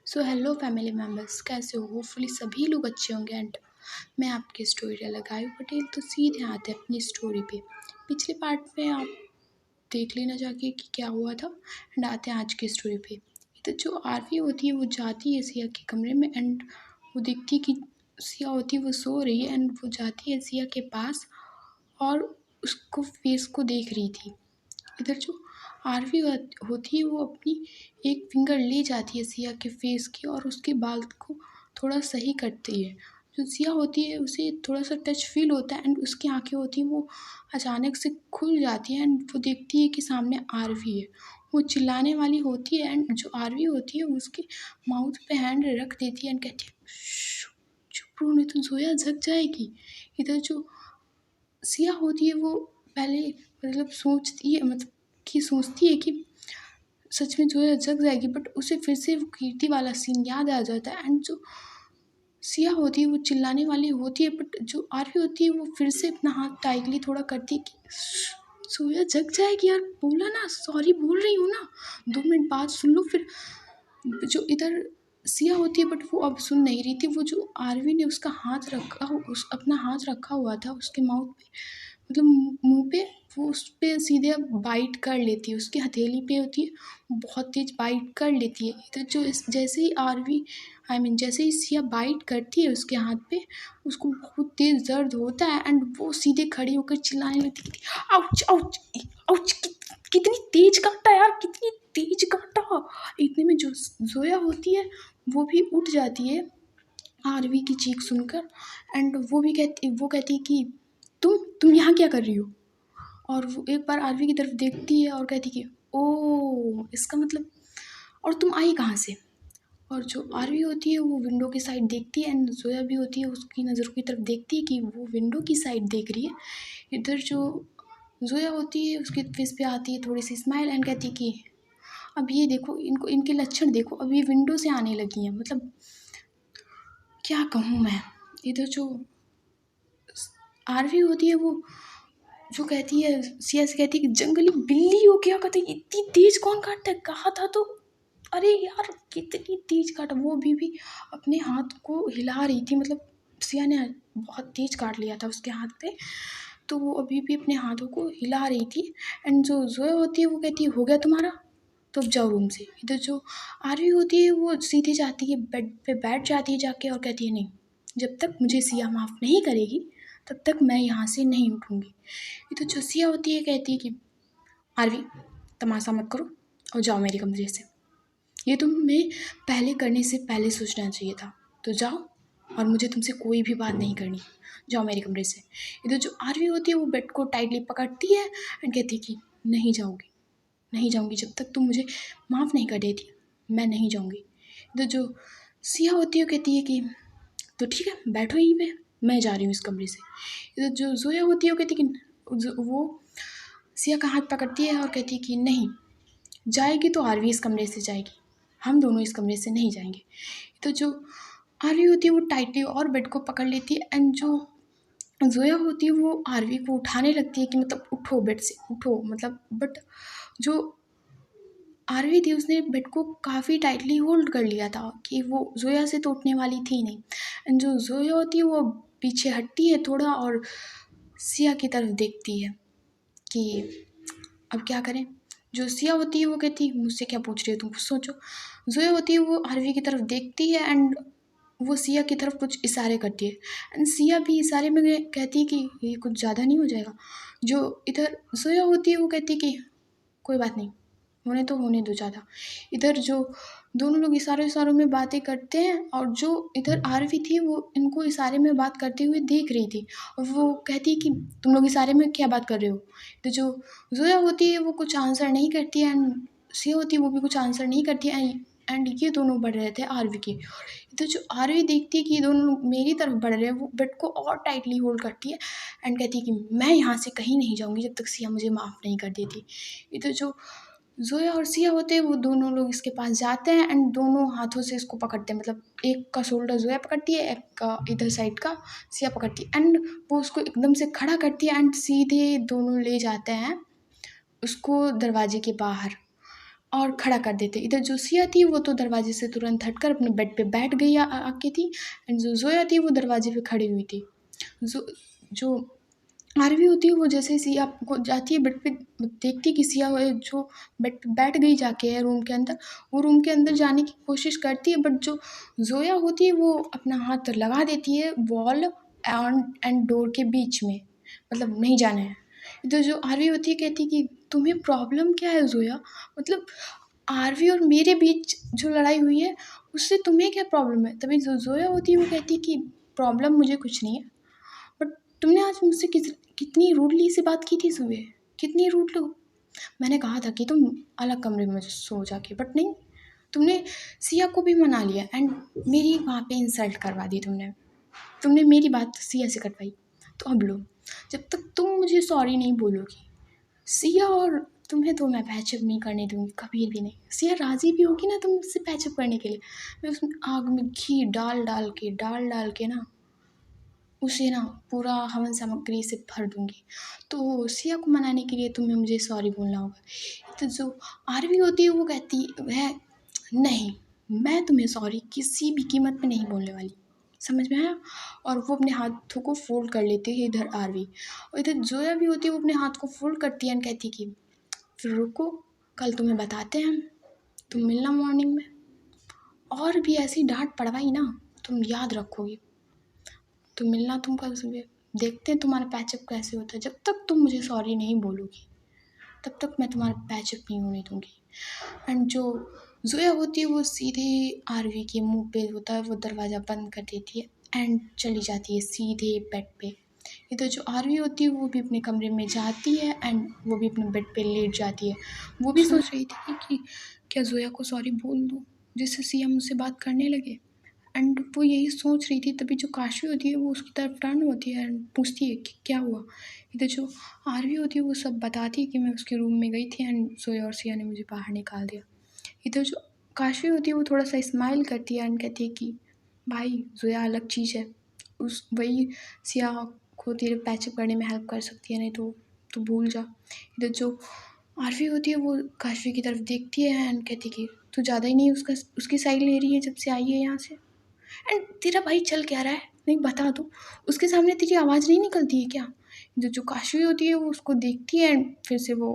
So hello family members, कैसे हो? Hopefully सभी लोग अच्छे होंगे। एंड मैं आपकी स्टोरी टेलर आयु पटेल। तो सीधे आते हैं अपनी स्टोरी पे। पिछले पार्ट में आप देख लेना जाके कि क्या हुआ था। एंड आते हैं आज की स्टोरी पे। तो जो आरवी होती है वो जाती है सिया के कमरे में। एंड वो देखती है कि सिया होती है वो सो रही है। एंड वो जाती है सिया के पास और उसको फेस को देख रही थी। इधर जो आरवी होती है वो अपनी एक फिंगर ले जाती है सिया के फेस की और उसके बाल को थोड़ा सही करती है। जो सिया होती है उसे थोड़ा सा टच फील होता है। एंड उसकी आंखें होती हैं वो अचानक से खुल जाती है। एंड वो देखती है कि सामने आरवी है। वो चिल्लाने वाली होती है। एंड जो आरवी होती है उसके माउथ पे हैंड रख देती है एंड कहती है, "श्श, चुप रहो नहीं तो जोया जग जाएगी।" इधर जो सिया होती है वो पहले मतलब सोचती है कि सच में जो है जग जाएगी। बट उसे फिर से वो कीर्ति वाला सीन याद आ जाता है। एंड जो सिया होती है वो चिल्लाने वाली होती है। बट जो आरवी होती है वो फिर से अपना हाथ टाइटली थोड़ा करती है कि सोया जग जाएगी यार, बोला ना, सॉरी बोल रही हूँ ना, 2 मिनट बाद सुन लो। फिर जो इधर सिया होती है बट वो अब सुन नहीं रही थी। वो जो आरवी ने उसका हाथ रखा उस अपना हाथ रखा हुआ था उसके माउथ पे, मतलब मुंह पे, वो उस पे सीधे अब बाइट कर लेती है। उसकी हथेली पे होती है, बहुत तेज बाइट कर लेती है। इधर जो जैसे ही आरवी जैसे ही सिया बाइट करती है उसके हाथ पे, उसको बहुत तेज दर्द होता है। एंड वो सीधे खड़ी होकर चिल्लाने लगती है, आउच आउच आउच, कितनी तेज काटा यार, कितनी तेज काटा। इतने में जो जोया होती है वो भी उठ जाती है आरवी की चीख सुनकर। एंड वो कहती है कि तुम यहाँ क्या कर रही हो। और वो एक बार आरवी की तरफ देखती है और कहती कि ओ इसका मतलब, और तुम आई कहाँ से। और जो आरवी होती है वो विंडो की साइड देखती है। एंड जोया भी होती है उसकी नज़रों की तरफ देखती है कि वो विंडो की साइड देख रही है। इधर जो जोया होती है उसके फेस पे आती है थोड़ी सी स्माइल एंड कहती है कि अब ये देखो, इनको इनके लक्षण देखो, अब ये विंडो से आने लगी हैं, मतलब क्या कहूँ मैं। इधर जो आरवी होती है वो जो कहती है, सिया से कहती है कि जंगली बिल्ली हो क्या, कहते इतनी तेज कौन काटता है, कहा था तो। अरे यार कितनी तेज काटा, वो भी अपने हाथ को हिला रही थी। मतलब सिया ने बहुत तेज काट लिया था उसके हाथ पे, तो वो अभी भी अपने हाथों को हिला रही थी। एंड जो जोया होती है वो कहती है हो गया तुम्हारा, तो अब जाओ रूम से। इधर जो आरवी होती है वो सीधे जाती है बेड पे बैठ जाती है जाके और कहती है नहीं, जब तक मुझे सिया माफ़ नहीं करेगी तब तक मैं यहाँ से नहीं उठूँगी। ये तो जो सिया होती है कहती है कि आरवी तमाशा मत करो और जाओ मेरे कमरे से, ये तुम्हें पहले करने से पहले सोचना चाहिए था। तो जाओ और मुझे तुमसे कोई भी बात नहीं करनी, जाओ मेरे कमरे से। इधर जो आरवी होती है वो बेड को टाइटली पकड़ती है एंड कहती है कि नहीं जाऊँगी, नहीं जाऊँगी, जब तक तुम मुझे माफ़ नहीं कर देती मैं नहीं जाऊँगी। इधर जो सिया होती है वो कहती है कि तो ठीक है बैठो यहीं पे, मैं जा रही हूँ इस कमरे से। इधर जो जोया होती है वो कहती है कि वो सिया का हाथ पकड़ती है और कहती है कि नहीं, जाएगी तो आरवी इस कमरे से जाएगी, हम दोनों इस कमरे से नहीं जाएंगे। तो जो आरवी होती है वो टाइटली और बेड को पकड़ लेती है। एंड जो जोया होती है वो आरवी को उठाने लगती है कि मतलब उठो बेड से उठो, मतलब बट जो आरवी थी उसने बेड को काफ़ी टाइटली होल्ड कर लिया था कि वो जोया से तो उठने वाली थी नहीं। एंड जो जोया होती है वो पीछे हटती है थोड़ा और सिया की तरफ देखती है कि अब क्या करें। जो सिया होती है वो कहती है मुझसे क्या पूछ रही हो तुम, कुछ सोचो। जोया होती है वो आरवी की तरफ देखती है एंड वो सिया की तरफ कुछ इशारे करती है। एंड सिया भी इशारे में कहती है कि ये कुछ ज़्यादा नहीं हो जाएगा। जो इधर जोया होती है वो कहती है कि कोई बात नहीं, होने तो होने दो ज़्यादा। इधर जो दोनों लोग इशारों इशारों में बातें करते हैं और जो इधर आरवी थी वो इनको इशारे में बात करते हुए देख रही थी। और वो कहती है कि तुम लोग इशारे में क्या बात कर रहे हो। तो जो जोया होती है वो कुछ आंसर नहीं करती है एंड सिया होती है वो भी कुछ आंसर नहीं करती है। एंड ये दोनों बढ़ रहे थे आरवी की। इधर जो आरवी देखती है कि ये दोनों लोग मेरी तरफ बढ़ रहे हैं, वो बेड को और टाइटली होल्ड करती है एंड कहती है कि मैं यहाँ से कहीं नहीं जाऊँगी जब तक सिया मुझे माफ़ नहीं कर देती। इधर जो जोया और सिया होते हैं वो दोनों लोग इसके पास जाते हैं एंड दोनों हाथों से इसको पकड़ते हैं। मतलब एक का शोल्डर जोया पकड़ती है, एक का इधर साइड का सिया पकड़ती है। एंड वो उसको एकदम से खड़ा करती है एंड सीधे दोनों ले जाते हैं उसको दरवाजे के बाहर। और खड़ा कर देते। इधर जो सिया थी वो तो दरवाजे से तुरंत हटकर अपने बेड पे बैठ गई आके थी। एंड जो जोया थी वो दरवाजे पे खड़ी हुई थी। जो जो आरवी होती है वो जैसे ही सिया को जाती है बेड पे, देखती है कि सिया जो बेड पे बैठ गई जाके है रूम के अंदर, वो रूम के अंदर जाने की कोशिश करती है, बट जो जोया होती है वो अपना हाथ लगा देती है वॉल एंड डोर के बीच में, मतलब नहीं जाना है। इधर जो आरवी होती है कहती है कि तुम्हें प्रॉब्लम क्या है जोया, मतलब आरवी और मेरे बीच जो लड़ाई हुई है उससे तुम्हें क्या प्रॉब्लम है। तभी जो जोया होती है वो कहती है कि प्रॉब्लम मुझे कुछ नहीं है, बट तुमने आज मुझसे कितनी रूडली से बात की थी सुबह, कितनी रूड लोग। मैंने कहा था कि तुम अलग कमरे में सो जाके, बट नहीं, तुमने सिया को भी मना लिया एंड मेरी वहाँ पे इंसल्ट करवा दी तुमने। तुमने मेरी बात सिया से कटवाई। तो अब लो, जब तक तुम मुझे सॉरी नहीं बोलोगी सिया और तुम्हें तो मैं पैचअप नहीं करने दूंगी कभी भी नहीं। सिया राजी भी होगी ना तुम मुझसे पैचअप करने के लिए, मैं उसमें आग में घी डाल डाल के ना उसे ना पूरा हवन सामग्री से भर दूंगी। तो सिया को मनाने के लिए तुम्हें मुझे सॉरी बोलना होगा। तो जो आरवी होती है वो कहती है नहीं, मैं तुम्हें सॉरी किसी भी कीमत में नहीं बोलने वाली, समझ में आया। और वो अपने हाथों को फोल्ड कर लेती है इधर आरवी, और इधर जोया भी होती है वो अपने हाथ को फोल्ड करती है एंड कहती है कि फिर रुको, कल तुम्हें बताते हैं हम, तुम मिलना मॉर्निंग में, और भी ऐसी डांट पड़वाई ना तुम याद रखोगी। तो मिलना तुम कल सुबह, देखते हैं तुम्हारा पैचअप कैसे होता है। जब तक तुम मुझे सॉरी नहीं बोलोगी तब तक मैं तुम्हारा पैचअप नहीं होने दूंगी। एंड जो जोया होती है वो सीधे आरवी के मुंह पे होता है वो दरवाज़ा बंद कर देती है एंड चली जाती है सीधे बेड पे। इधर जो आरवी होती है वो भी अपने कमरे में जाती है एंड वो भी अपने बेड पे लेट जाती है। वो भी सोच रही थी कि क्या जोया को सॉरी बोल दूँ जिससे सिया मुझसे बात करने लगे। एंड वो यही सोच रही थी तभी जो काशवी होती है वो उसकी तरफ टर्न होती है एंड पूछती है कि क्या हुआ। इधर जो आरवी होती है वो सब बताती है कि मैं उसके रूम में गई थी एंड जोया और सिया ने मुझे बाहर निकाल दिया। इधर जो काशवी होती है वो थोड़ा सा स्माइल करती है एंड कहती है कि भाई जोया अलग चीज़ है, उस वही सिया को तेरे पैचअप करने में हेल्प कर सकती है, नहीं तो तू भूल जा। इधर जो आरवी होती है वो काशवी की तरफ देखती है एंड कहती है कि तू ज़्यादा ही नहीं उसकी साइड ले रही है जब से आई है यहाँ से। एंड तेरा भाई चल क्या रहा है, नहीं बता दो, उसके सामने तेरी आवाज़ नहीं निकलती है क्या। जो काशवी होती है वो उसको देखती है एंड फिर से वो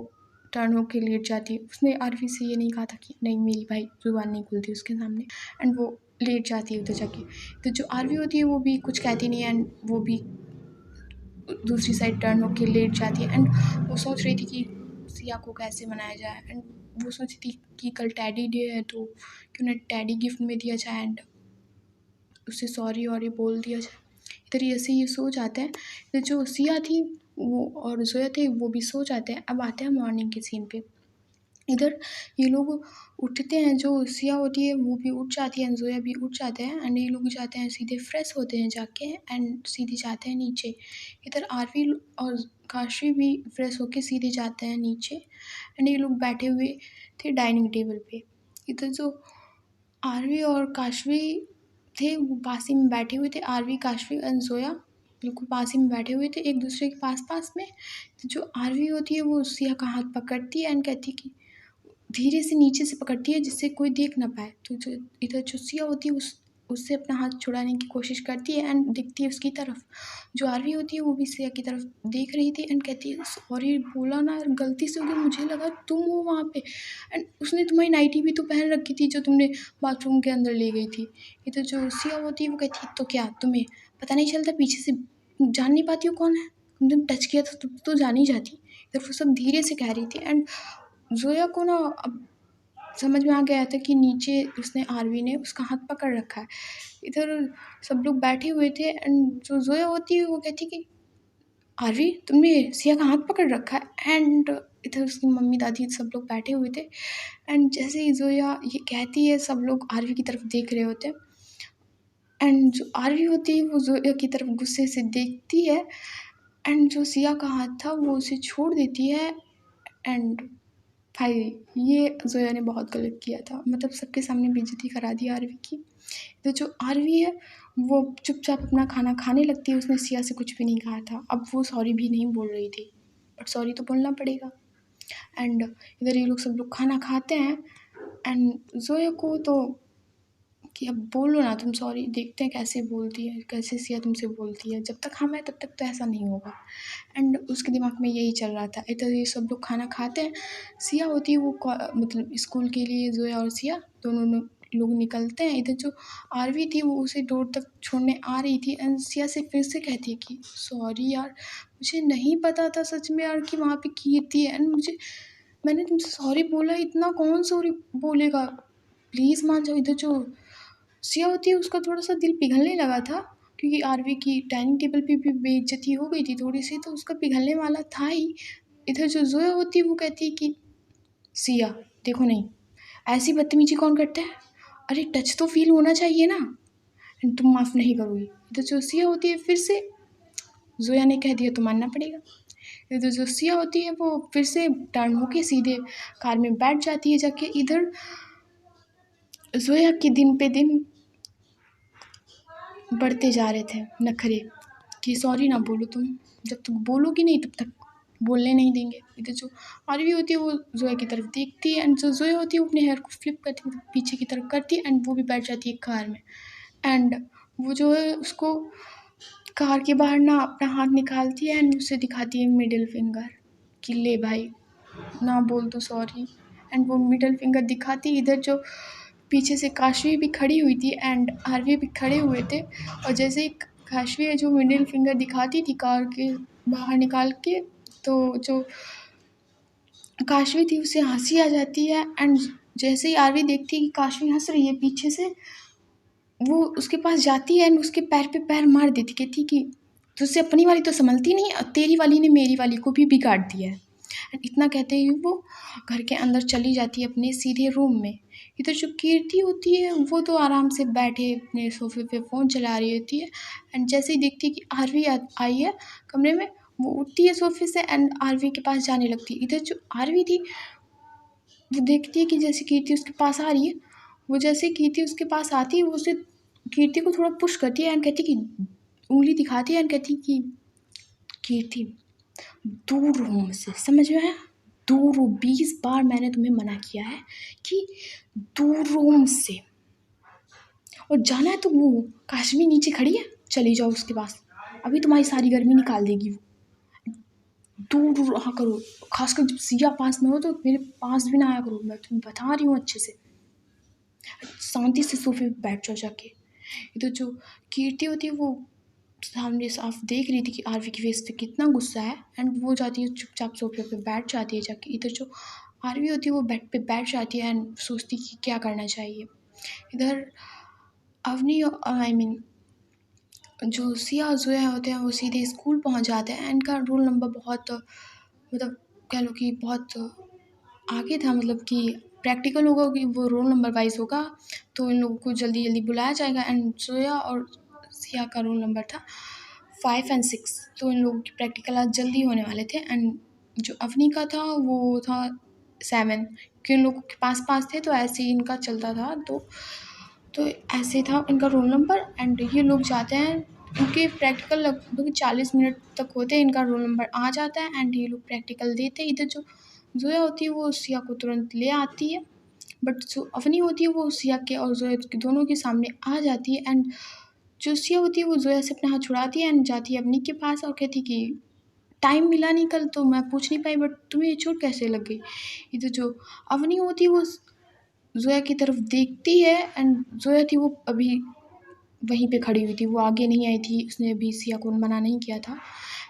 टर्न होके लेट जाती है। उसने आरवी से ये नहीं कहा था कि नहीं मेरी भाई जुबान नहीं खुलती उसके सामने, एंड वो लेट जाती है उधर जाके। तो जो आरवी होती है वो भी कुछ कहती नहीं है एंड वो भी दूसरी साइड टर्न होके लेट जाती है। एंड वो सोच रही थी कि सिया को कैसे मनाया जाए, एंड वो सोची थी कि कल टैडी डे है तो क्यों ना टैडी गिफ्ट में दिया जाए एंड उससे सॉरी और ये बोल दिया जाए। इधर ऐसे ये सो जाते हैं। इधर जो सिया थी वो और जोया थे वो भी सो जाते हैं। अब आते हैं मॉर्निंग के सीन पे। इधर ये लोग उठते हैं, जो सिया होती है वो भी उठ जाती है एंड जोया भी उठ जाते हैं एंड ये लोग जाते हैं सीधे फ्रेश होते हैं जाके एंड सीधे जाते हैं नीचे। इधर आरवी और काशवी भी फ्रेश होके सीधे जाते हैं नीचे एंड ये लोग बैठे हुए थे डाइनिंग टेबल पे। इधर जो आरवी और काशवी थे वो पास ही में बैठे हुए थे, आरवी काशवी एंड जोया बिल्कुल पास ही में बैठे हुए थे एक दूसरे के पास पास में। तो जो आरवी होती है वो सिया का हाथ पकड़ती है एंड कहती है कि धीरे से नीचे से पकड़ती है जिससे कोई देख ना पाए। तो जो इधर जो सिया होती है उससे अपना हाथ छुड़ाने की कोशिश करती है एंड दिखती है उसकी तरफ। जो आरवी होती है वो भी सिया की तरफ देख रही थी एंड कहती है सॉरी बोला ना यार, गलती से हो गया, मुझे लगा तुम हो वहाँ पे, एंड उसने तुम्हारी नाइटी भी तो पहन रखी थी जो तुमने बाथरूम के अंदर ले गई थी। इधर जो सिया होती है वो कहती है तो क्या तुम्हें पता नहीं चलता पीछे से जान नहीं पाती हो कौन है, तुमने टच किया था तो जान ही जाती। इधर वो सब धीरे से कह रही थी एंड जोया को ना अब समझ में आ गया था कि नीचे उसने आरवी ने उसका हाथ पकड़ रखा है। इधर सब लोग बैठे हुए थे एंड जो जोया होती है वो कहती कि आरवी तुमने सिया का हाथ पकड़ रखा है, एंड इधर उसकी मम्मी दादी सब लोग बैठे हुए थे एंड जैसे ही जोया ये कहती है सब लोग आरवी की तरफ देख रहे होते हैं एंड जो आरवी होती है वो जोया की तरफ गुस्से से देखती है एंड जो सिया का हाथ था वो उसे छोड़ देती है। एंड भाई ये जोया ने बहुत गलत किया था, मतलब सबके सामने बेइज्जती करा दी आरवी की। तो जो आरवी है वो चुपचाप अपना खाना खाने लगती है, उसने सिया से कुछ भी नहीं कहा था। अब वो सॉरी भी नहीं बोल रही थी बट सॉरी तो बोलना पड़ेगा। एंड इधर ये लोग सब लोग खाना खाते हैं एंड जोया को तो कि अब बोलो ना तुम सॉरी, देखते हैं कैसे बोलती है, कैसे सिया तुमसे बोलती है, जब तक हम हैं तब तक तो ऐसा नहीं होगा। एंड उसके दिमाग में यही चल रहा था। इधर ये सब लोग खाना खाते हैं, सिया होती है वो मतलब स्कूल के लिए जोया और सिया दोनों लोग निकलते हैं। इधर जो आरवी थी वो उसे डोर तक छोड़ने आ रही थी एंड सिया से फिर से कहती है कि सॉरी यार, मुझे नहीं पता था सच में यार कि वहाँ पे कीर्ति है एंड मैंने तुमसे सॉरी बोला, इतना कौन सॉरी बोलेगा, प्लीज़ मान जाओ। इधर जो सिया होती है उसका थोड़ा सा दिल पिघलने लगा था क्योंकि आरवी की डाइनिंग टेबल पे भी बेइज्जती हो गई थी थोड़ी सी, तो उसका पिघलने वाला था ही। इधर जो जोया होती है वो कहती है कि सिया देखो नहीं, ऐसी बदतमीजी कौन करता है, अरे टच तो फील होना चाहिए ना, तुम माफ़ नहीं करोगी। इधर जो सिया होती है फिर से, जोया ने कह दिया तो मानना पड़ेगा। इधर जो सिया होती है वो फिर से टर्न होके सीधे कार में बैठ जाती है जाके। इधर जोया के दिन पे दिन बढ़ते जा रहे थे नखरे कि सॉरी ना बोलो तुम, जब तक बोलोगी नहीं तब तक बोलने नहीं देंगे। इधर जो आरवी होती है वो जोया की तरफ देखती है एंड जो जोया होती है वो अपने हेयर को फ्लिप करती है पीछे की तरफ करती है एंड वो भी बैठ जाती है कार में। एंड वो जो है उसको कार के बाहर ना अपना हाथ निकालती है एंड उसे दिखाती है मिडिल फिंगर कि ले भाई ना बोल तो सॉरी। एंड वो मिडिल फिंगर दिखाती। इधर जो पीछे से काशवी भी खड़ी हुई थी एंड आरवी भी खड़े हुए थे और जैसे ही काशवी जो मिडिल फिंगर दिखाती थी कार के बाहर निकाल के, तो जो काशवी थी उसे हंसी आ जाती है एंड जैसे ही आरवी देखती है कि काशवी हंस रही है पीछे से, वो उसके पास जाती है एंड उसके पैर पे पैर मार देती, कहती कि तुझसे अपनी वाली तो संभलती नहीं और तेरी वाली ने मेरी वाली को भी बिगाड़ दिया है। एंड इतना कहते ही वो घर के अंदर चली जाती है अपने सीधे रूम में। इधर जो कीर्ति होती है वो तो आराम से बैठे अपने सोफे पे फ़ोन चला रही होती है एंड जैसे ही देखती है कि आरवी आई है कमरे में, वो उठती है सोफे से एंड आरवी के पास जाने लगती है। इधर जो आरवी थी वो देखती है कि जैसे कीर्ति उसके पास आ रही है, वो जैसे कीर्ति उसके पास आती है वो उसे कीर्ति को थोड़ा पुश करती है एंड कहती कि उंगली दिखाती है एंड कहती कि कीर्ति दूर रहो मुझसे, समझ में आया, दूर रहो, 20 बार मैंने तुम्हें मना किया है कि दूर रहो मुझसे, और जाना है तो वो काश्मी नीचे खड़ी है चली जाओ उसके पास, अभी तुम्हारी सारी गर्मी निकाल देगी वो, दूर रहा करो, खासकर जब सिया पास में हो तो मेरे पास भी ना आया करो, मैं तुम्हें बता रही हूँ अच्छे से, शांति से सोफे पे बैठ जाओ जाके। इधर जो कीर्ति होती है वो सामने साफ देख रही थी कि आरवी की फेस पे कितना गुस्सा है एंड वो जाती है चुपचाप सोफे पे बैठ जाती है जाके। इधर जो आरवी होती है वो बेड पे बैठ जाती है एंड सोचती कि क्या करना चाहिए। इधर अवनी आई मीन जो सिया और जोया होते हैं वो सीधे स्कूल पहुंच जाते हैं। इनका रोल नंबर बहुत मतलब कह लो कि बहुत आगे था, मतलब कि प्रैक्टिकल होगा कि वो रोल नंबर वाइज होगा तो इन लोगों को जल्दी जल्दी बुलाया जाएगा। एंड जोया और सिया का रोल नंबर था 5 एंड 6, तो इन लोगों की प्रैक्टिकल आज जल्दी होने वाले थे। एंड जो अवनी का था वो था 7, क्योंकि इन लोगों के पास पास थे तो ऐसे ही इनका चलता था। तो ऐसे था इनका रोल नंबर एंड ये लोग जाते हैं, उनके प्रैक्टिकल लगभग 40 मिनट तक होते हैं, इनका रोल नंबर आ जाता है एंड ये लोग प्रैक्टिकल देते हैं। इधर जो जोया होती है वो सिया को तुरंत ले आती है, बट जो अवनी होती है वो सिया के और जोया के दोनों के सामने आ जाती है एंड जो सिया होती है वो जोया से अपना हाथ छुड़ाती है एंड जाती है अवनी के पास और कहती कि टाइम मिला नहीं कल तो मैं पूछ नहीं पाई, बट तुम्हें ये चोट कैसे लग गई। इधर जो अवनी होती है वो जोया की तरफ देखती है एंड जोया थी वो अभी वहीं पे खड़ी हुई थी, वो आगे नहीं आई थी, उसने अभी सिया को मना नहीं किया था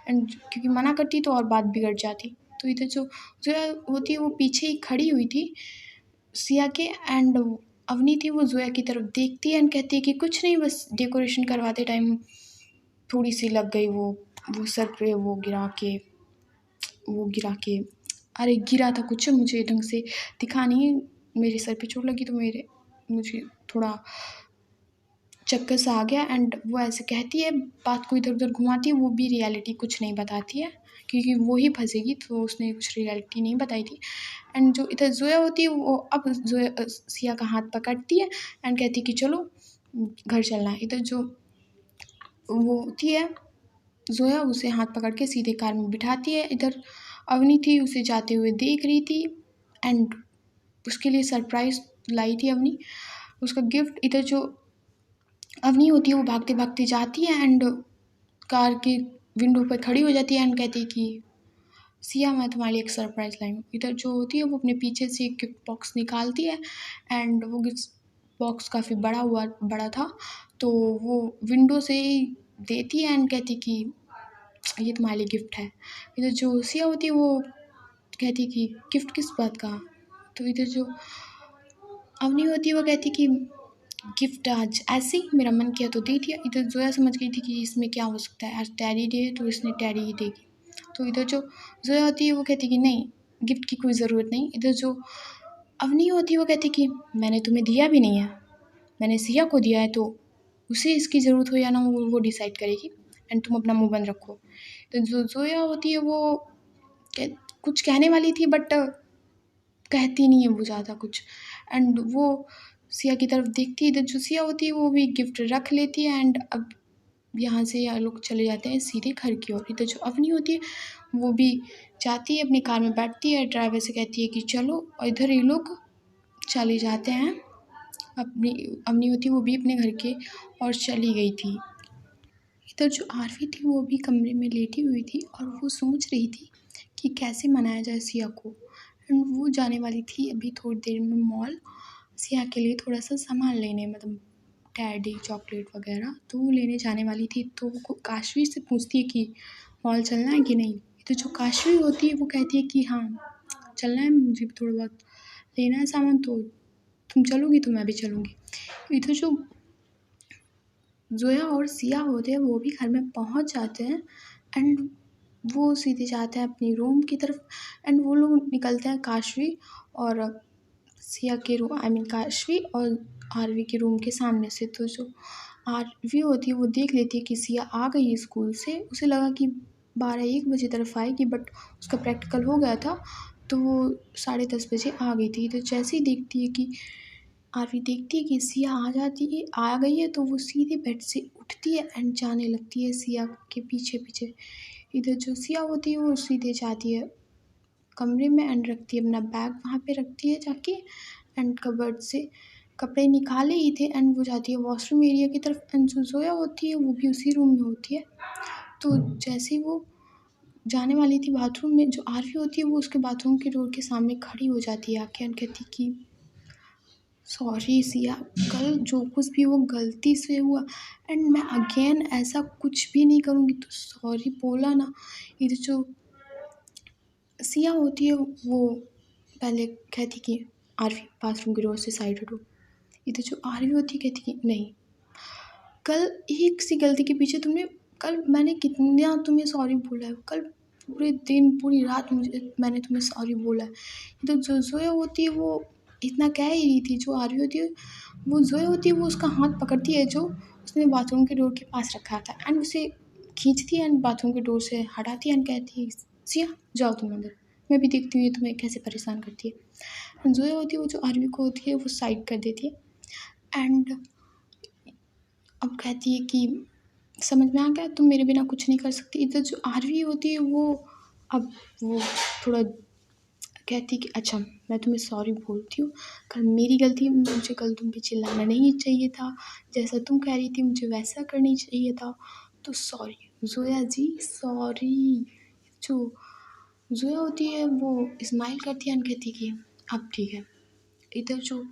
एंड क्योंकि मना करती तो और बात बिगड़ जाती। तो इधर जो जोया होती है वो पीछे ही खड़ी हुई थी सिया के एंड अवनी थी वो जोया की तरफ देखती है एंड कहती है कि कुछ नहीं, बस डेकोरेशन करवाते टाइम थोड़ी सी लग गई, वो सर पे वो गिरा के अरे गिरा था कुछ, मुझे ढंग से दिखा नहीं, मेरे सर पे चोट लगी तो मुझे थोड़ा चक्कर सा आ गया। एंड वो ऐसे कहती है, बात को इधर उधर घुमाती है, वो भी रियलिटी कुछ नहीं बताती है क्योंकि वो ही फंसेगी, तो उसने कुछ रियलिटी नहीं बताई थी। एंड जो इधर जोया होती है वो अब जोया सिया का हाथ पकड़ती है एंड कहती है कि चलो घर चलना है। इधर जो वो होती है जोया उसे हाथ पकड़ के सीधे कार में बिठाती है। इधर अवनी थी उसे जाते हुए देख रही थी एंड उसके लिए सरप्राइज़ लाई थी अवनी, उसका गिफ्ट। इधर जो अवनी होती है वो भागते भागते जाती है एंड कार के विंडो पर खड़ी हो जाती है एंड कहती है कि सिया मैं तुम्हारे लिए एक सरप्राइज़ लाई हूँ। इधर जो होती है वो अपने पीछे से एक गिफ्ट बॉक्स निकालती है एंड वो गिफ्ट बॉक्स काफ़ी बड़ा था, तो वो विंडो से ही देती है एंड कहती कि ये तुम्हारे लिए गिफ्ट है। इधर जो सिया होती है वो कहती कि गिफ्ट किस बात का? तो इधर जो अवनी होती है वो कहती कि गिफ्ट आज ऐसे ही मेरा मन किया तो दे दिया। इधर जोया समझ गई थी कि इसमें क्या हो सकता है, आज टेडी डे है तो इसने टेडी ही देगी। तो इधर जो जोया होती है वो कहती कि नहीं, गिफ्ट की कोई ज़रूरत नहीं। इधर जो अवनी होती है वो कहती कि मैंने तुम्हें दिया भी नहीं है, मैंने सिया को दिया है, तो उसे इसकी ज़रूरत हो या ना हो वो डिसाइड करेगी एंड तुम अपना मुँह बंद रखो। तो जो जोया होती है वो कुछ कहने वाली थी बट कहती नहीं है वो ज़्यादा कुछ एंड वो सिया की तरफ देखती है। इधर जो सिया होती है वो भी गिफ्ट रख लेती है एंड अब यहाँ से ये लोग चले जाते हैं सीधे घर की ओर। इधर जो अवनी होती है वो भी जाती है अपनी कार में बैठती है, ड्राइवर से कहती है कि चलो, और इधर ये लोग चले जाते हैं। अपनी अवनी होती है वो भी अपने घर के और चली गई थी। इधर जो आरवी थी वो भी कमरे में लेटी हुई थी और वो सोच रही थी कि कैसे मनाया जाए सिया को एंड वो जाने वाली थी अभी थोड़ी देर में मॉल सिया के लिए थोड़ा सा सामान लेने, मतलब टैडी चॉकलेट वगैरह, तो वो लेने जाने वाली थी। तो वो काशवी से पूछती है कि मॉल चलना है कि नहीं। तो जो काशवी होती है वो कहती है कि हाँ चलना है, मुझे भी थोड़ा बहुत लेना है सामान, तो तुम चलोगी तो मैं भी चलूँगी। इधर जो जोया और सिया होते हैं वो भी घर में पहुंच जाते हैं एंड वो सीधे जाते हैं अपनी रूम की तरफ एंड वो लोग निकलते हैं काशवी और सिया के रूम, आई मीन काशवी और आरवी के रूम के सामने से। तो जो आरवी होती है वो देख लेती है कि सिया आ गई है स्कूल से, उसे लगा कि 12-1 बजे तरफ आएगी बट उसका प्रैक्टिकल हो गया था तो वो 10:30 बजे आ गई थी। तो जैसे ही देखती है कि आरवी देखती है कि सिया आ गई है तो वो सीधे बेड से उठती है एंड जाने लगती है सिया के पीछे पीछे। इधर जो सिया होती है वो सीधे जाती है कमरे में एंड रखती है अपना बैग वहाँ पे रखती है जाके एंड कबर्ड से कपड़े निकाले ही थे एंड वो जाती है वॉशरूम एरिया की तरफ एंड जो जोया होती है वो भी उसी रूम में होती है। तो जैसे ही वो जाने वाली थी बाथरूम में, जो आरवी होती है वो उसके बाथरूम के डोर के सामने खड़ी हो जाती है आके एंड कहती कि सॉरी सिया, कल जो कुछ भी वो गलती से हुआ एंड मैं अगेन ऐसा कुछ भी नहीं करूँगी, तो सॉरी बोला ना। इधर जो सिया होती है वो पहले कहती कि आरवी बाथरूम की डोर से साइड हटो। इधर जो आरवी होती है कहती कि नहीं, कल एक सी गलती के पीछे तुमने, कल मैंने कितना तुम्हें सॉरी बोला है, कल पूरे दिन पूरी रात मैंने तुम्हें सॉरी बोला है। तो जो जोया होती है वो इतना कह ही रही थी, जो आरवी होती है वो जोया होती है वो उसका हाथ पकड़ती है जो उसने बाथरूम के डोर के पास रखा था एंड उसे खींचती है एंड बाथरूम के डोर से हटाती है एंड कहती है सिया जाओ तुम अंदर, मैं भी देखती हूँ ये तुम्हें कैसे परेशान करती है। जोया होती है वो जो आरवी को होती है वो साइड कर देती है एंड अब कहती है कि समझ में आ गया, तुम मेरे बिना कुछ नहीं कर सकती। इधर जो आरवी होती है वो अब वो थोड़ा कहती है कि अच्छा मैं तुम्हें सॉरी बोलती हूँ, कल मेरी गलती है, मुझे कल तुम पे चिल्लाना नहीं चाहिए था, जैसा तुम कह रही थी मुझे वैसा करनी चाहिए था, तो सॉरी जोया जी सॉरी। जो जोया होती है वो स्माइल करती है एंड कहती है कि अब ठीक है। इधर जो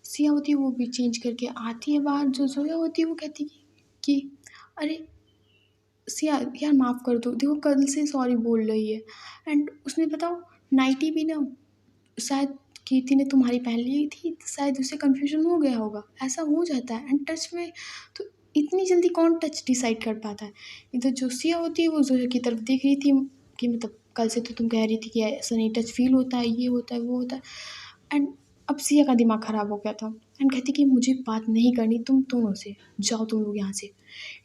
सिया होती है वो भी चेंज करके आती है बाहर। जो जोया होती है वो कहती है कि अरे सिया यार माफ़ कर दो, देखो कल से सॉरी बोल रही है एंड उसने बताओ नाइटी भी ना शायद कीर्ति ने तुम्हारी पहन ली थी, शायद उसे कन्फ्यूज़न हो गया होगा, ऐसा हो जाता है एंड टच में तो इतनी जल्दी कौन टच डिसाइड कर पाता है। इधर जो सिया होती है वो जोया की तरफ देख रही थी कि मतलब कल से तो तुम कह रही थी कि ऐसा नहीं टच फील होता है, ये होता है वो होता है एंड अब सिया का दिमाग ख़राब हो गया था एंड कहती कि मुझे बात नहीं करनी तुम दोनों से, जाओ तुम लोग यहाँ से।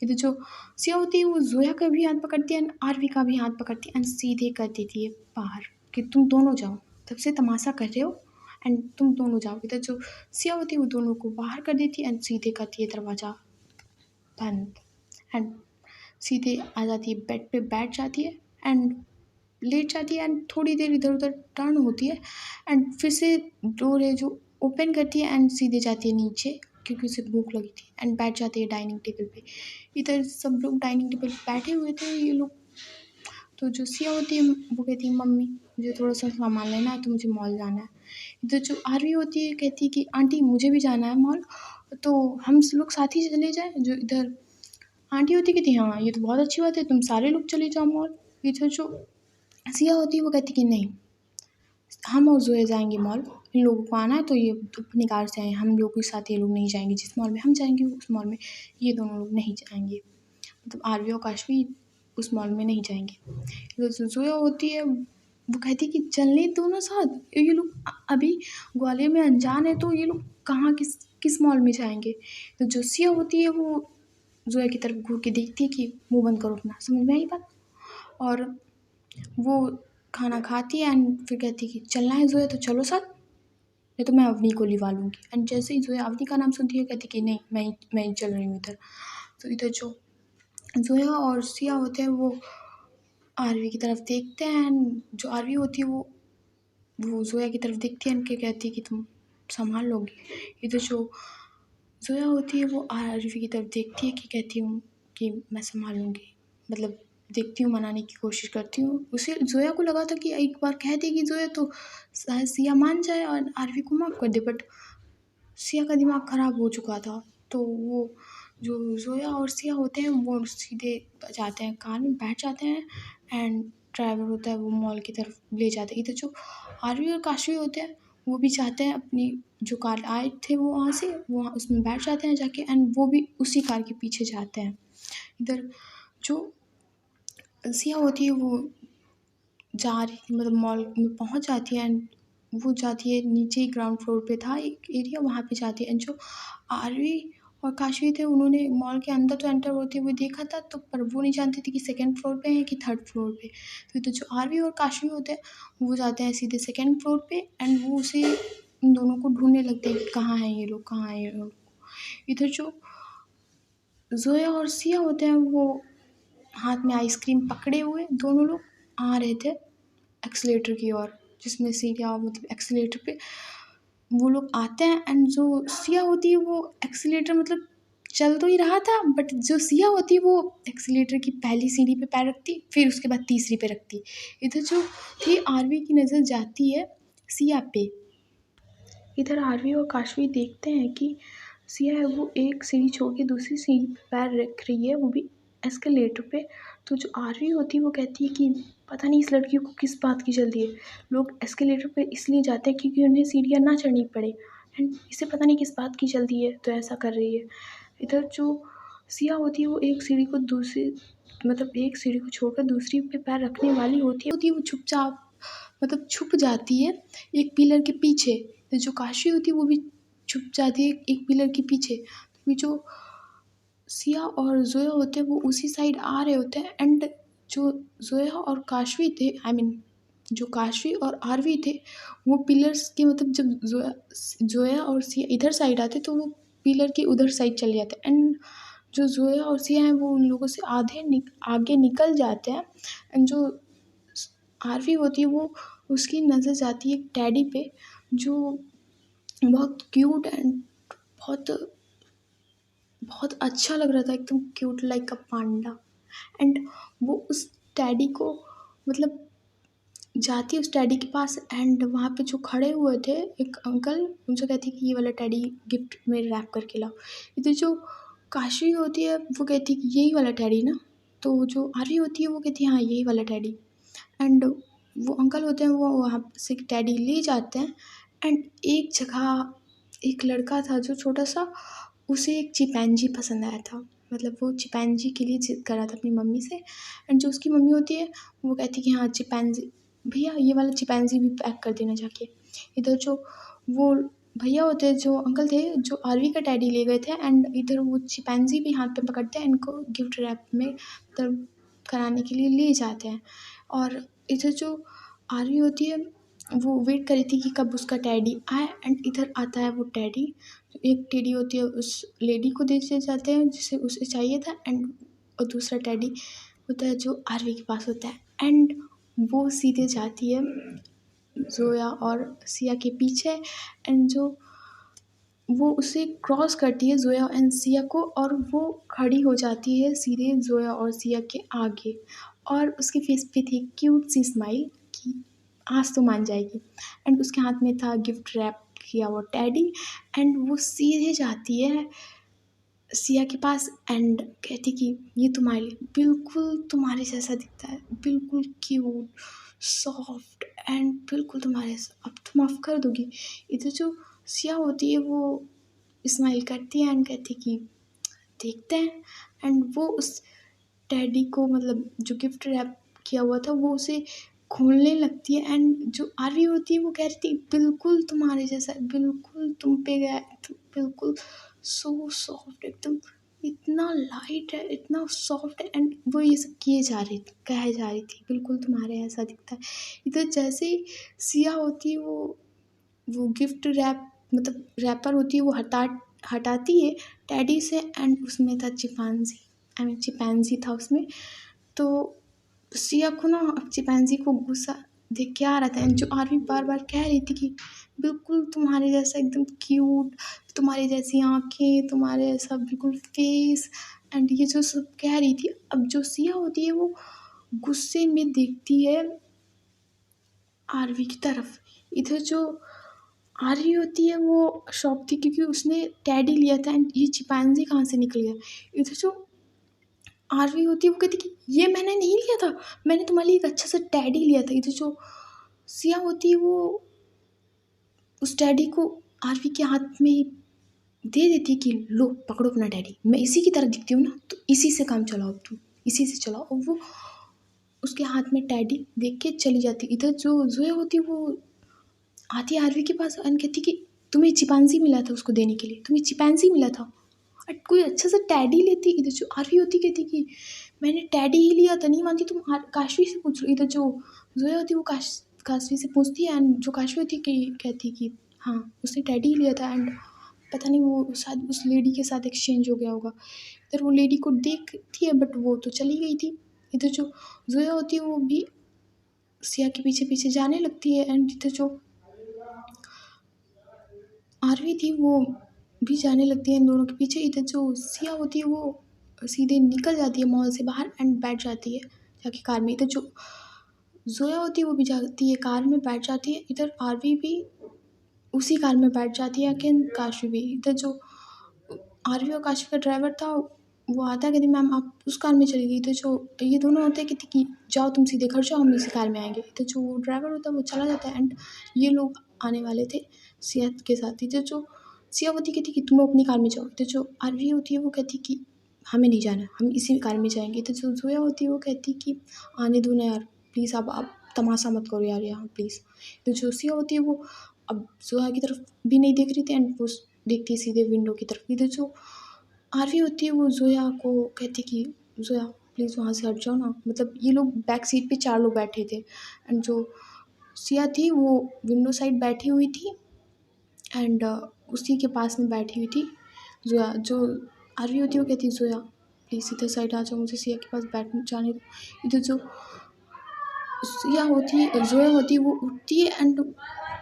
इधर जो सिया होती है वो जोया का भी हाथ पकड़ती है एंड आरवी का भी हाथ पकड़ती है एंड सीधे कर देती है बाहर कि तुम दोनों जाओ, तब से तमाशा कर रहे हो एंड तुम दोनों जाओ। इधर जो सिया होती है वो दोनों को बाहर कर देती है एंड सीधे करती है दरवाज़ा बंद एंड सीधे आ जाती है बेड पे बैठ जाती है एंड लेट जाती है एंड थोड़ी देर इधर उधर टर्न होती है एंड फिर से डोर है जो ओपन करती है एंड सीधे जाती है नीचे, क्योंकि उसे भूख लगी थी, एंड बैठ जाती है डाइनिंग टेबल पे। इधर सब लोग डाइनिंग टेबल पे बैठे हुए थे, ये लोग। तो जो सिया होती है वो कहती है मम्मी मुझे थोड़ा सा सामान लेना है तो मुझे मॉल जाना है। इधर जो आरवी होती है कहती है कि आंटी मुझे भी जाना है मॉल, तो हम लोग साथ ही चले जाएं। जो इधर आंटी होती कहती हाँ ये तो बहुत अच्छी बात है, तुम सारे लोग चले जाओ मॉल। इधर जो सिया होती है वो कहती कि नहीं, हम और जोया जाएंगे मॉल, इन लोगों को आना है तो ये अपनी कार से आए, हम लोग के साथ ये लोग नहीं जाएंगे, जिस मॉल में हम जाएंगे उस मॉल में ये दोनों लोग नहीं जाएंगे, मतलब आरवी और काशवी उस मॉल में नहीं जाएंगे। तो जो जोया होती है वो कहती कि चलने दोनों साथ, ये लोग अभी ग्वालियर में अनजान है तो ये लोग कहाँ किस किस मॉल में जाएंगे। तो जो सिया होती है वो जोया की तरफ घूर के देखती है कि मुंह बंद करो अपना, समझ में आई बात। और वो खाना खाती है एंड फिर कहती है कि चलना है जोया तो चलो साथ, नहीं तो मैं अवनी को लिवा लूँगी। एंड जैसे ही जोया अवनी का नाम सुनती है कहती कि नहीं मैं ही चल रही हूँ इधर। तो इधर जो जोया और सिया होते हैं वो आरवी की तरफ देखते हैं एंड जो आरवी होती है वो जोया की तरफ देखती है एंड क्या कहती है कि तुम संभाल लोगी। इधर जो जोया होती है वो आरवी की तरफ देखती है कि कहती हूँ कि मैं संभाल लूँगी, मतलब देखती हूँ मनाने की कोशिश करती हूँ उसे। जोया को लगा था कि एक बार कह देगी जोया तो शायद सिया मान जाए और आरवी को माफ़ कर दे, बट सिया का दिमाग ख़राब हो चुका था। तो वो जो जोया और सिया होते हैं वो सीधे जाते हैं, कार में बैठ जाते हैं एंड ड्राइवर होता है वो मॉल की तरफ ले जाता है। इधर जो आरवी और काशवी होते हैं वो भी चाहते हैं अपनी जो कार आए थे वो वहाँ से वो उसमें बैठ जाते हैं जाके एंड वो भी उसी कार के पीछे जाते हैं। इधर जो सिया होती है वो जा रही मतलब मॉल में पहुँच जाती है एंड वो जाती है नीचे ही, ग्राउंड फ्लोर पे था एक एरिया वहाँ पे जाती है एंड जो आरवी और काशवी थे उन्होंने मॉल के अंदर तो एंटर होते हुए देखा था, तो पर वो नहीं जानती थी कि सेकंड फ्लोर पे है कि थर्ड फ्लोर पे। तो जो आरवी और काशवी होते हैं वो जाते हैं सीधे सेकंड फ्लोर पे एंड वो उसे इन दोनों को ढूंढने लगते हैं कि कहाँ हैं ये लोग, कहाँ हैं ये लोग। इधर जो जोया और सिया होते हैं वो हाथ में आइसक्रीम पकड़े हुए दोनों लोग आ रहे थे एक्सीलेटर की ओर, जिसमें सीढ़ियाँ मतलब एक्सीलेटर पे वो लोग आते हैं एंड जो सिया होती है वो एक्सीलेटर मतलब चल तो ही रहा था, बट जो सिया होती है वो एक्सीलेटर की पहली सीढ़ी पे पैर रखती फिर उसके बाद तीसरी पे रखती। इधर जो थी आरवी की नज़र जाती है सिया पे। इधर आरवी और काशवी देखते हैं कि सिया है वो एक सीढ़ी छोड़ के दूसरी सीढ़ी पे पैर रख रही है, वो भी एस्केलेटर पे। तो जो आरवी होती है वो कहती है कि पता नहीं इस लड़की को किस बात की जल्दी है, लोग एस्केलेटर पे इसलिए जाते हैं क्योंकि उन्हें सीढ़ियाँ ना चढ़नी पड़े एंड इसे पता नहीं किस बात की जल्दी है तो ऐसा कर रही है। इधर जो सिया होती है वो एक सीढ़ी को दूसरी मतलब एक सीढ़ी को छोड़कर दूसरी पे पैर रखने वाली होती है वो चुपचाप मतलब छुप जाती है एक पिलर के पीछे। तो जो काशी होती है वो भी छुप जाती है एक पिलर के पीछे। तो जो सिया और जोया होते हैं वो उसी साइड आ रहे होते हैं एंड जो जोया और काशवी थे आई मीन जो काशवी और आरवी थे वो पिलर्स के मतलब जब जोया और सिया इधर साइड आते तो वो पिलर के उधर साइड चले जाते एंड जो जोया और सिया हैं वो उन लोगों से आगे निकल जाते हैं एंड जो आरवी होती है वो उसकी नज़र जाती है एक टैडी पे जो बहुत क्यूट एंड बहुत बहुत अच्छा लग रहा था, एकदम cute like a Panda. And वो उस टैडी को मतलब जाती है उस टैडी के पास एंड वहाँ पे जो खड़े हुए थे एक अंकल उनसे कहती है कि ये वाला टैडी गिफ्ट में रैप करके लाओ। इधर जो काशी होती है वो कहती है कि यही वाला टैडी ना, तो जो आर्य होती है वो कहती है हाँ यही वाला टैडी। एंड वो अंकल होते हैं वो वहाँ से टैडी ले जाते हैं एंड एक जगह एक लड़का था जो छोटा सा, उसे एक चिंपैंजी पसंद आया था, मतलब वो चिंपैंजी के लिए ज़िद कर रहा था अपनी मम्मी से एंड जो उसकी मम्मी होती है वो कहती है कि हाँ चिंपैंजी भैया ये वाला चिंपैंजी भी पैक कर देना जाके। इधर जो वो भैया होते हैं जो अंकल थे जो आरवी का टैडी ले गए थे एंड इधर वो चिंपैंजी भी हाथ पे पकड़ते हैं इनको गिफ्ट रैप में मतलब कराने के लिए ले जाते हैं। और इधर जो आरवी होती है वो वेट कर रही थी कि कब उसका टैडी आए एंड इधर आता है वो टैडी। एक टेडी होती है उस लेडी को दे दिए जाते हैं जिसे उसे चाहिए था एंड और दूसरा टैडी होता है जो आरवी के पास होता है एंड वो सीधे जाती है जोया और सिया के पीछे, एंड जो वो उसे क्रॉस करती है जोया एंड सिया को, और वो खड़ी हो जाती है सीधे जोया और सिया के आगे, और उसके फेस पे थी क्यूट सी स्माइल कि आज तो मान जाएगी, एंड उसके हाथ में था गिफ्ट रैप किया वो टेडी, एंड वो सीधे जाती है सिया के पास एंड कहती कि ये तुम्हारे लिए बिल्कुल तुम्हारे जैसा दिखता है, बिल्कुल क्यूट, सॉफ्ट, एंड बिल्कुल तुम्हारे जैसा, अब तुम माफ़ कर दोगी। इधर जो सिया होती है वो स्माइल करती है एंड कहती कि देखते हैं, एंड वो उस टेडी को, मतलब जो गिफ्ट रैप किया हुआ था, वो उसे खोलने लगती है, एंड जो आरवी होती है वो कह रही थी बिल्कुल तुम्हारे जैसा, बिल्कुल तुम पे गया है, बिल्कुल सो सॉफ्ट, एकदम इतना लाइट है, इतना सॉफ्ट है, एंड वो ये सब किए जा रही थी, कहे जा रही थी बिल्कुल तुम्हारे ऐसा दिखता है। इधर जैसे ही सिया होती है वो गिफ्ट रैप, मतलब रैपर होती है, वो हटाती है टेडी से, एंड उसमें था चिंपांजी, आई मीन चिंपैंजी था उसमें। तो सिया को ना अब चिंपैंजी को गुस्सा देख के आ रहा था, एंड जो आर्मी बार बार कह रही थी कि बिल्कुल तुम्हारे जैसा, एकदम क्यूट, तुम्हारी जैसी आंखें, तुम्हारे जैसा बिल्कुल फेस, एंड ये जो सब कह रही थी। अब जो सिया होती है वो गुस्से में देखती है आरवी की तरफ। इधर जो आरवी होती है वो शॉक थी क्योंकि उसने टेडी लिया था, एंड ये चिंपैंजी कहाँ से निकल गया। इधर जो आरवी होती है वो कहती कि ये मैंने नहीं लिया था, मैंने तुम्हारे लिए एक अच्छा सा टेडी लिया था। इधर जो सिया होती है वो उस टेडी को आरवी के हाथ में दे देती कि लो पकड़ो अपना डैडी, मैं इसी की तरह दिखती हूँ ना, तो इसी से काम चलाओ तुम, इसी से चलाओ। और वो उसके हाथ में टैडी देख के चली जाती। इधर जो जोया होती वो आती है आरवी के पास और कहती कि तुम्हें चिंपांजी मिला था उसको देने के लिए, तुम्हें चिंपांजी मिला था, और कोई अच्छा सा टैडी लेती। इधर जो आरवी होती कहती कि मैंने टैडी ही लिया था, नहीं मानती तुम, काशवी से पूछ लो। इधर जो जोया होती वो काशवी से पूछती है, एंड जो काशवी होती कि कहती कि हाँ उसने टैडी ही लिया था, एंड पता नहीं वो शायद उस लेडी के साथ एक्सचेंज हो गया होगा। इधर वो लेडी को देखती है बट वो तो चली गई थी। इधर जो जोया होती है वो भी सिया के पीछे पीछे जाने लगती है, एंड इधर जो आरवी थी वो भी जाने लगती है इन दोनों के पीछे। इधर जो सिया होती है वो सीधे निकल जाती है मॉल से बाहर एंड बैठ जाती है जाके कार में। इधर जो जोया होती है वो भी जाती है कार में बैठ जाती है। इधर आरवी भी उसी कार में बैठ जाती है, अगेन काशवी भी। इधर जो आरवी और काशवी का ड्राइवर था वो आता है, कहती मैम आप उस कार में चली गई। तो जो ये दोनों होते हैं कहती कि जाओ तुम सीधे घर जाओ, हम इसी कार में आएंगे। तो जो ड्राइवर होता है वो चला जाता है, एंड ये लोग आने वाले थे सिया के साथ। इधर जो सिया होती कहती कि तुम अपनी कार में जाओ। तो जो आरवी होती है वो कहती कि हमें नहीं जाना, हम इसी कार में जाएंगे। तो जो जोया होती है वो कहती कि आने दो ना यार, प्लीज़ आप तमाशा मत करो यार यहाँ प्लीज़। तो जो सिया होती है वो अब जोया की तरफ भी नहीं देख रही थी, एंड वो देखती है सीधे विंडो की तरफ। इधर जो आरवी होती है वो जोया को कहती कि जोया प्लीज़ वहाँ से हट जाओ ना, मतलब ये लोग बैक सीट पे 4 लोग बैठे थे, एंड जो सिया थी वो विंडो साइड बैठी हुई थी, एंड उसी के पास में बैठी हुई थी जोया। जो आरवी होती है वो कहती है जोया प्लीज़ इधर साइड आ जाओ, मुझे सिया के पास बैठ जाने दो। इधर जो सिया होती है जोया होती है वो उठती है एंड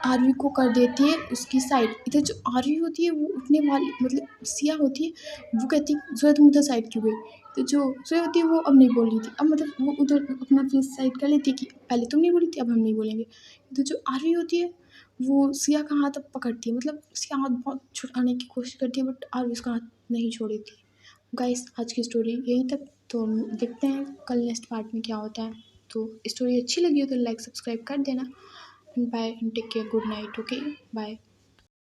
आरवी को कर देती है उसकी साइड। इधर जो आरवी होती है वो उठने वाली, मतलब सिया होती है वो कहती है जोया तुम उधर साइड क्यों गई। तो जो जोया होती है वो अब नहीं बोल रही थी, अब मतलब वो उधर अपना फेस साइड कर लेती है कि पहले तुम नहीं बोली थी अब हम नहीं बोलेंगे। तो जो आरवी होती है वो सिया का हाथ अब पकड़ती है, मतलब उसका हाथ बहुत छुड़ाने की कोशिश करती है बट आरवी उसका हाथ नहीं छोड़ी थी। गाइस आज की स्टोरी यहीं तक, तो हम देखते हैं कल नेक्स्ट पार्ट में क्या होता है। तो स्टोरी अच्छी लगी हो तो लाइक सब्सक्राइब कर देना। Bye and take care, good night, okay bye.